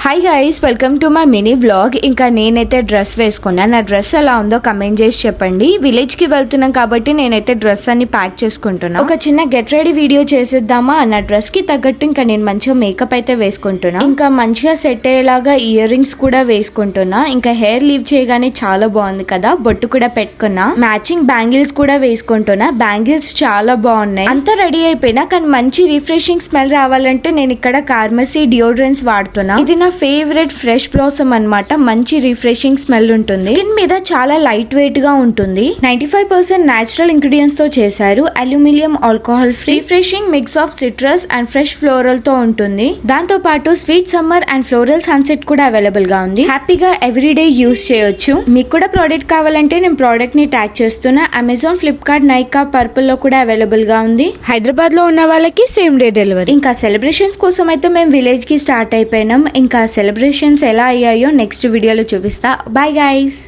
Hi guys, welcome to my mini vlog. ఇంకా నేనైతే dress వేసుకున్నా. నా డ్రెస్ ఎలా ఉందో కమెంట్ చేసి చెప్పండి. విలేజ్ కి వెళ్తున్నాం కాబట్టి నేనైతే డ్రెస్ అన్ని ప్యాక్ చేసుకుంటున్నా. ఒక చిన్న గెట్ రెడీ వీడియో చేసేద్దామా. నా డ్రెస్ కి తగ్గట్టు ఇంకా నేను మంచిగా మేకప్ అయితే వేసుకుంటున్నా. ఇంకా మంచిగా సెట్ అయ్యేలాగా ఇయర్ రింగ్స్ కూడా వేసుకుంటున్నా. ఇంకా హెయిర్ లీవ్ చేయగానే చాలా బాగుంది కదా. బొట్టు కూడా పెట్టుకున్నా. మ్యాచింగ్ బ్యాంగిల్స్ కూడా వేసుకుంటున్నా. బ్యాంగిల్స్ చాలా బాగున్నాయి. అంతా రెడీ అయిపోయినా కానీ మంచి రిఫ్రెషింగ్ స్మెల్ రావాలంటే నేను ఇక్కడ కార్మసీ డియోడ్రెన్స్ వాడుతున్నా. ఇది నా ఫేవరెట్ ఫ్రెష్ బ్లాసమ్ అన్నమాట. మంచి రిఫ్రెషింగ్ స్మెల్ ఉంటుంది. స్కిన్ మీద చాలా లైట్ వెయిట్ గా ఉంటుంది. 95% నేచురల్ ఇంగ్రీడియంట్స్ తో చేశారు. Aluminium, alcohol free. Refreshing mix of citrus and fresh floral తో ఉంటుంది. దాంతో పాటు sweet summer and floral sunset కూడా అవైలబుల్ గా ఉంది. హ్యాపీగా ఎవ్రీడే యూస్ చేయొచ్చు. మీకు కూడా ప్రోడక్ట్ కావాలంటే నేను ప్రోడక్ట్ ని ట్యాగ్ చేస్తున్నా. అమెజాన్, ఫ్లిప్కార్ట్, నైకా, పర్పుల్ లో కూడా అవైలబుల్ గా ఉంది. హైదరాబాద్ లో ఉన్న వాళ్ళకి సేమ్ డే డెలివరీ. ఇంకా సెలబ్రేషన్స్ కోసం అయితే మేము విలేజ్ కి స్టార్ట్ అయిపోయినాం. ఇంకా సెలబ్రేషన్స్ ఎలా అయ్యాయో నెక్స్ట్ వీడియోలో చూపిస్తా. Bye guys.